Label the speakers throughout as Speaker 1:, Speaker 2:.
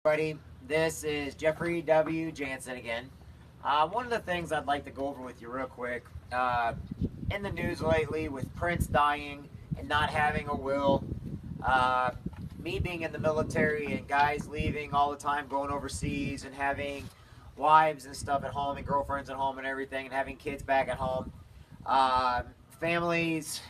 Speaker 1: Buddy, this is Jeffrey W. Jansen again. One of the things I'd like to go over with you real quick, in the news lately with Prince dying and not having a will, me being in the military and guys leaving all the time, going overseas and having wives and stuff at home and girlfriends at home and everything and having kids back at home, families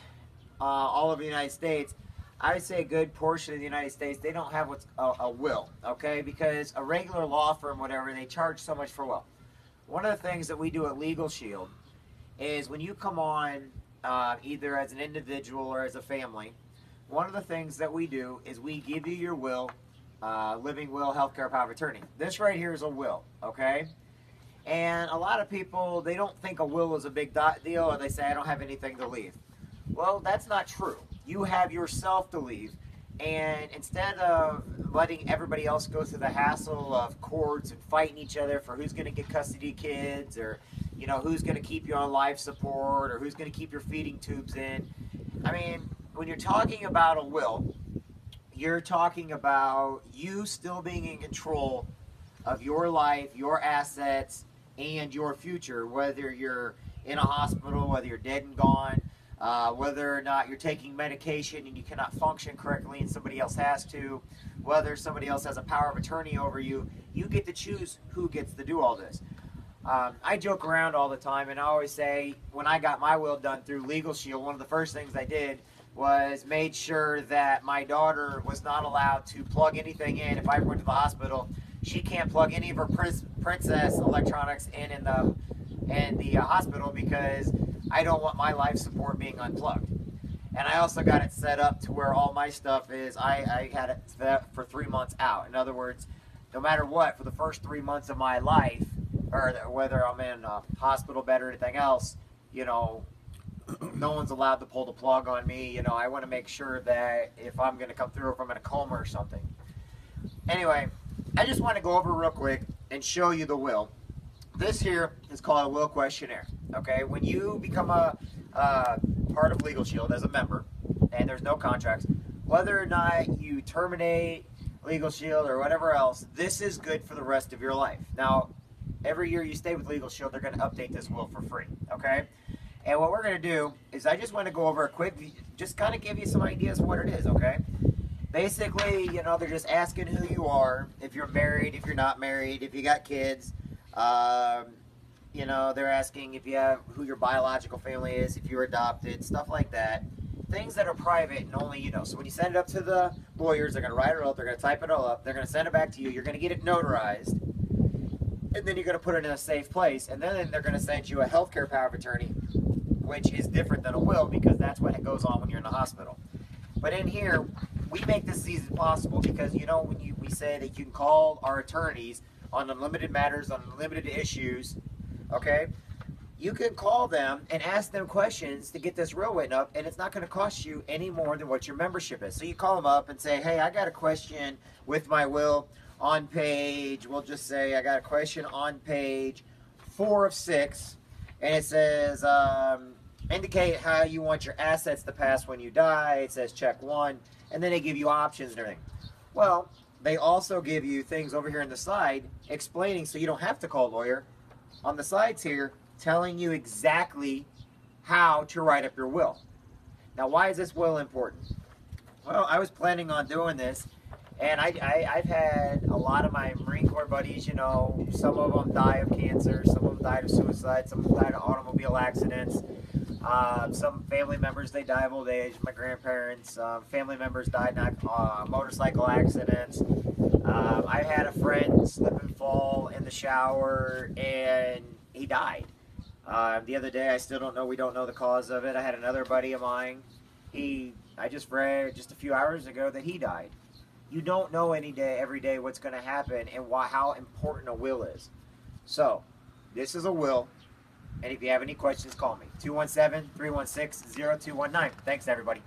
Speaker 1: all over the United States. I would say a good portion of the United States, they don't have what's a will, okay? Because a regular law firm, whatever, they charge so much for a will. One of the things that we do at LegalShield is when you come on, either as an individual or as a family, one of the things that we do is we give you your will, living will, healthcare power of attorney. This right here is a will, okay? And a lot of people, they don't think a will is a big deal, or they say, I don't have anything to leave. Well, that's not true. You have yourself to leave, and instead of letting everybody else go through the hassle of courts and fighting each other for who's going to get custody of kids, or who's going to keep you on life support, or who's going to keep your feeding tubes in, I mean, when you're talking about a will, you're talking about you still being in control of your life, your assets, and your future, whether you're in a hospital, whether you're dead and gone, whether or not you're taking medication and you cannot function correctly and somebody else has to, whether somebody else has a power of attorney over you, you get to choose who gets to do all this. I joke around all the time, and I always say when I got my will done through LegalShield, one of the first things I did was made sure that my daughter was not allowed to plug anything in. If I went to the hospital, she can't plug any of her princess electronics in the hospital, because I don't want my life support being unplugged. And I also got it set up to where all my stuff is, I had it set for 3 months out. In other words, no matter what, for the first 3 months of my life, or whether I'm in a hospital bed or anything else, no one's allowed to pull the plug on me. I want to make sure that if I'm going to come through, if I'm in a coma or something. Anyway, I just want to go over real quick and show you the will. This here is called a will questionnaire. Okay, when you become a part of LegalShield as a member, and there's no contracts, whether or not you terminate LegalShield or whatever else, this is good for the rest of your life. Now, every year you stay with LegalShield, they're going to update this will for free. Okay, and what we're going to do is I just want to go over a quick, just kind of give you some ideas of what it is. Okay, basically, they're just asking who you are, if you're married, if you're not married, if you got kids. They're asking if you have who your biological family is, if you're adopted, stuff like that. Things that are private and only you know. So when you send it up to the lawyers, they're going to write it up, they're going to type it all up, they're going to send it back to you, you're going to get it notarized, and then you're going to put it in a safe place, and then they're going to send you a healthcare power of attorney, which is different than a will, because that's what goes on when you're in the hospital. But in here, we make this as easy as possible, because when we say that you can call our attorneys on unlimited matters, on unlimited issues, okay? You can call them and ask them questions to get this will written up, and it's not going to cost you any more than what your membership is. So you call them up and say, hey, I got a question with my will on page, we'll just say I got a question on page 4 of 6, and it says, indicate how you want your assets to pass when you die. It says check 1, and then they give you options and everything. Well, they also give you things over here on the side explaining, so you don't have to call a lawyer. On the sides here, telling you exactly how to write up your will. Now, why is this will important? Well, I was planning on doing this, and I've had a lot of my Marine Corps buddies, some of them die of cancer, some of them died of suicide, some of them died of automobile accidents. Some family members, they die of old age. My grandparents, family members died in motorcycle accidents. I had a friend slip and fall in the shower, and he died. The other day, we don't know the cause of it. I had another buddy of mine. I just read just a few hours ago that he died. You don't know every day what's going to happen and how important a will is. So, this is a will. And if you have any questions, call me. 217-316-0219. Thanks, everybody.